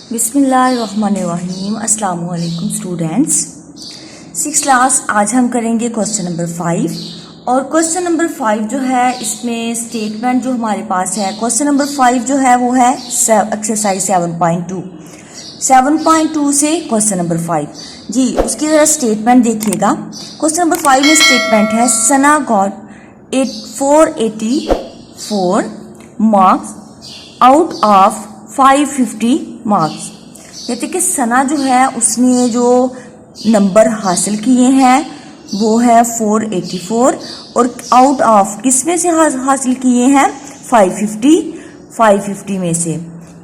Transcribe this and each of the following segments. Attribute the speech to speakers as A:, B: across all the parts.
A: बिस्मिल्लाहिर्रहमानिर्रहीम। अस्सलाम वालेकुम स्टूडेंट्स। 6th क्लास आज हम करेंगे क्वेश्चन नंबर 5 और क्वेश्चन नंबर 5 जो है इसमें स्टेटमेंट जो हमारे पास है क्वेश्चन नंबर 5 जो है वो है एक्सरसाइज 7.2 से क्वेश्चन नंबर 5 जी उसकी ज़रा स्टेटमेंट देखिएगा। क्वेश्चन नंबर 5 में स्टेटमेंट है Sana got 484 marks out of 550 marks. कहते कि सना जो है उसने जो नंबर हासिल किए हैं वो है 484 और आउट ऑफ किस में से हासिल किए हैं 550 में से।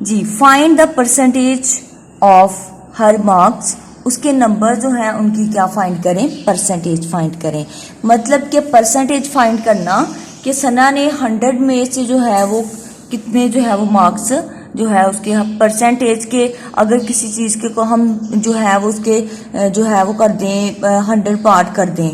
A: जी find the percentage of her marks. उसके नंबर जो हैं उनकी क्या फाइंड करें, परसेंटेज फाइंड करें। मतलब कि परसेंटेज फाइंड करना कि सना ने 100 में से जो है वो कितने जो है वो मार्क्स जो है उसके परसेंटेज के, अगर किसी चीज़ के को हम जो है वो उसके जो है वो कर दें 100 पार्ट कर दें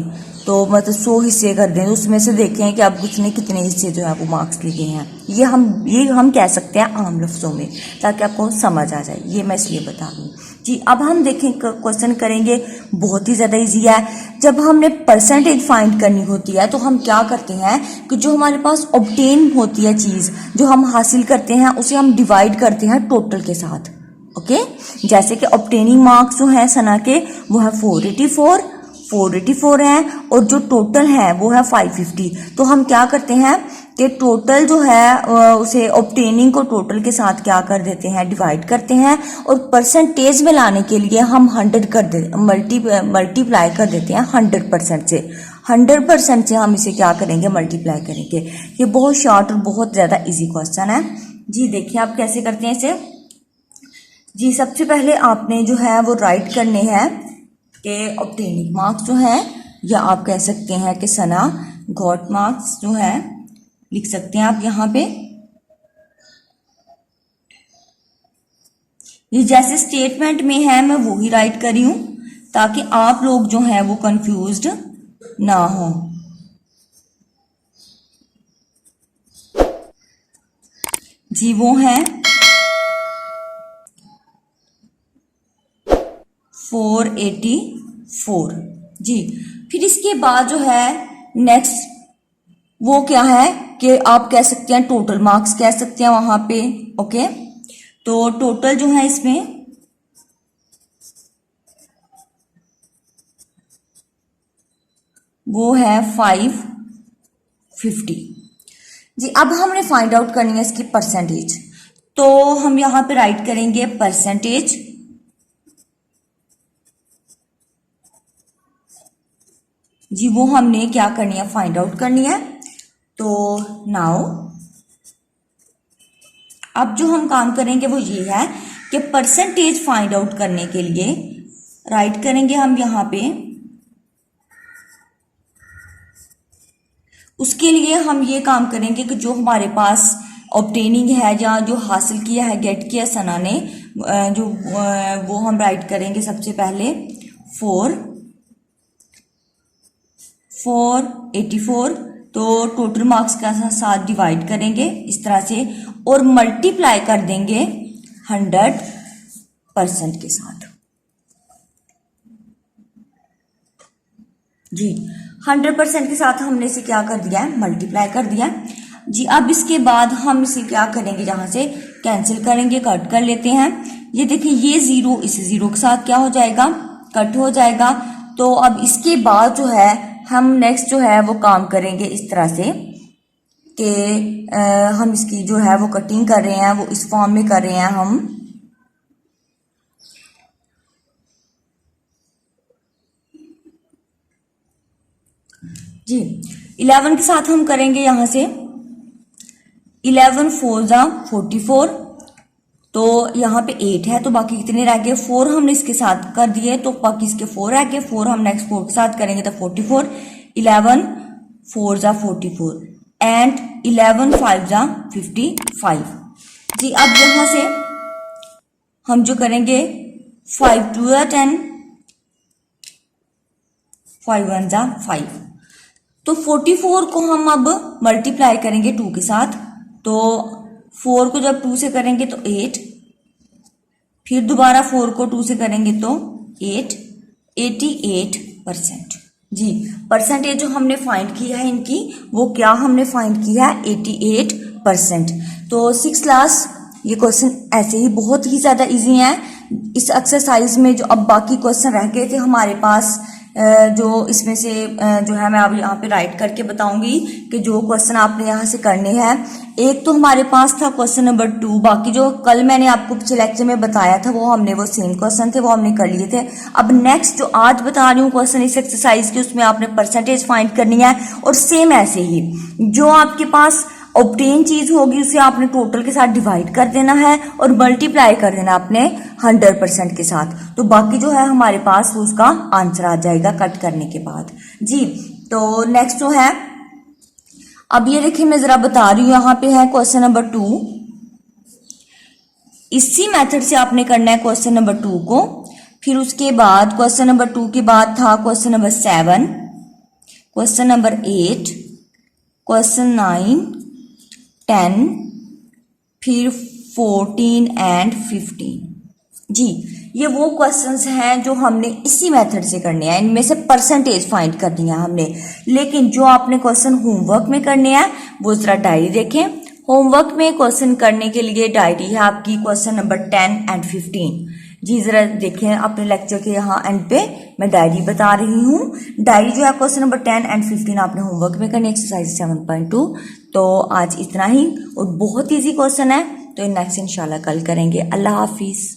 A: तो मतलब 100 हिस्से कर दें तो उसमें से देखें कि अब उसने कितने हिस्से जो है वो मार्क्स लिए हैं। ये हम कह सकते हैं आम लफ्ज़ों में ताकि आपको समझ आ जाए, ये मैं इसलिए बता दूँ। जी अब हम देखें क्वेश्चन करेंगे, बहुत ही ज़्यादा इजी है। जब हमने परसेंटेज फाइंड करनी होती है तो हम क्या करते हैं कि जो हमारे पास ऑब्टेन होती है चीज़ जो हम हासिल करते हैं उसे हम डिवाइड करते हैं टोटल के साथ। ओके जैसे कि ऑब्टेनिंग मार्क्स जो है सना के वो है 484 हैं और जो टोटल है वो है 550। तो हम क्या करते हैं कि टोटल जो है उसे ऑब्टेनिंग को टोटल के साथ क्या कर देते हैं, डिवाइड करते हैं और परसेंटेज में लाने के लिए हम 100 कर दे मल्टीप्लाई कर देते हैं 100% से। 100% से हम इसे क्या करेंगे, मल्टीप्लाई करेंगे। ये बहुत शॉर्ट और बहुत ज़्यादा इजी क्वेश्चन है। जी देखिए आप कैसे करते हैं इसे। जी सबसे पहले आपने जो है वो राइट करने हैं कि ऑब्टेनिंग मार्क्स जो है, या आप कह सकते हैं कि सना गॉट मार्क्स जो है लिख सकते हैं आप यहाँ पे। ये जैसे स्टेटमेंट में है मैं वो ही राइट करी हूं ताकि आप लोग जो है वो कंफ्यूज्ड ना हो। जी वो है 484। जी फिर इसके बाद जो है नेक्स्ट वो क्या है कि आप कह सकते हैं टोटल मार्क्स कह सकते हैं वहां पे। ओके तो टोटल जो है इसमें वो है 550। जी अब हमने फाइंड आउट करनी है इसकी परसेंटेज, तो हम यहां पे राइट करेंगे परसेंटेज। जी वो हमने क्या करनी है, फाइंड आउट करनी है। तो नाउ अब जो हम काम करेंगे वो ये है कि परसेंटेज फाइंड आउट करने के लिए राइट करेंगे हम यहाँ पे। उसके लिए हम ये काम करेंगे कि जो हमारे पास ऑब्टेनिंग है या जो हासिल किया है, गेट किया सना ने, जो वो हम राइट करेंगे सबसे पहले 484। तो टोटल मार्क्स का साथ डिवाइड करेंगे इस तरह से और मल्टीप्लाई कर देंगे 100% के साथ। जी 100% के साथ हमने इसे क्या कर दिया है, मल्टीप्लाई कर दिया। जी अब इसके बाद हम इसे क्या करेंगे, यहाँ से कैंसिल करेंगे, कट कर लेते हैं। ये देखिए ये जीरो इस जीरो के साथ क्या हो जाएगा, कट हो जाएगा। तो अब इसके बाद जो है हम नेक्स्ट जो है वो काम करेंगे इस तरह से कि हम इसकी जो है वो कटिंग कर रहे हैं वो इस फॉर्म में कर रहे हैं हम। जी 11 के साथ हम करेंगे यहाँ से 11 4 जा 44। तो यहाँ पे 8 है तो बाकी कितने रह गए, 4 हमने इसके साथ कर दिए तो बाकी इसके 4 रह गए। 4 हम नेक्स्ट 4 के साथ करेंगे तो 44। 11 4 जा 44 एंड 11 5 जा 55। जी अब यहाँ से हम जो करेंगे 5 2 जा 10 5 1 जा 5। तो 44 को हम अब मल्टीप्लाई करेंगे 2 के साथ। तो 4 को जब 2 से करेंगे तो 8 फिर दोबारा 4 को 2 से करेंगे तो 88%। जी, परसेंटेज जो हमने फाइंड किया है इनकी, वो क्या हमने फाइंड किया है 88%। तो 6 क्लास ये क्वेश्चन ऐसे ही बहुत ही ज़्यादा इजी है। इस एक्सरसाइज में जो अब बाकी क्वेश्चन रह गए थे हमारे पास, जो इसमें से जो है मैं अब यहाँ पे राइट करके बताऊंगी कि जो क्वेश्चन आपने यहाँ से करने हैं। एक तो हमारे पास था क्वेश्चन नंबर 2, बाकी जो कल मैंने आपको पिछले लेक्चर में बताया था वो सेम क्वेश्चन थे, वो हमने कर लिए थे। अब नेक्स्ट जो आज बता रही हूँ क्वेश्चन इस एक्सरसाइज के, उसमें आपने परसेंटेज फाइंड करनी है और सेम ऐसे ही जो आपके पास ऑब्टेन चीज होगी उसे आपने टोटल के साथ डिवाइड कर देना है और मल्टीप्लाई कर देना अपने 100% के साथ। तो बाकी जो है हमारे पास उसका आंसर आ जाएगा कट करने के बाद। जी, तो नेक्स्ट जो है, अब ये देखिए मैं जरा बता रही हूँ, यहाँ पे है क्वेश्चन नंबर 2। इसी मेथड से आपने करना है क्वेश्चन नंबर 2 को। फिर उसके बाद क्वेश्चन नंबर 2 के बाद था question number 7, question number 8, question 9, 10, फिर 14 एंड 15। जी, ये वो क्वेश्चंस हैं जो हमने इसी मेथड से करने हैं, इनमें से परसेंटेज फाइंड करनी है हमने। लेकिन जो आपने क्वेश्चन होमवर्क में करने हैं वो जरा डायरी देखें। होमवर्क में क्वेश्चन करने के लिए डायरी है आपकी क्वेश्चन नंबर 10 एंड 15। जी, जरा देखें अपने लेक्चर के यहाँ एंड पे मैं डायरी बता रही हूँ। डायरी जो है क्वेश्चन नंबर 10 एंड 15 आपने होमवर्क में करनी, एक्सरसाइज 7.2। तो आज इतना ही, और बहुत ईजी क्वेश्चन है, तो नेक्स्ट इंशाल्लाह कल करेंगे। अल्लाह हाफिज।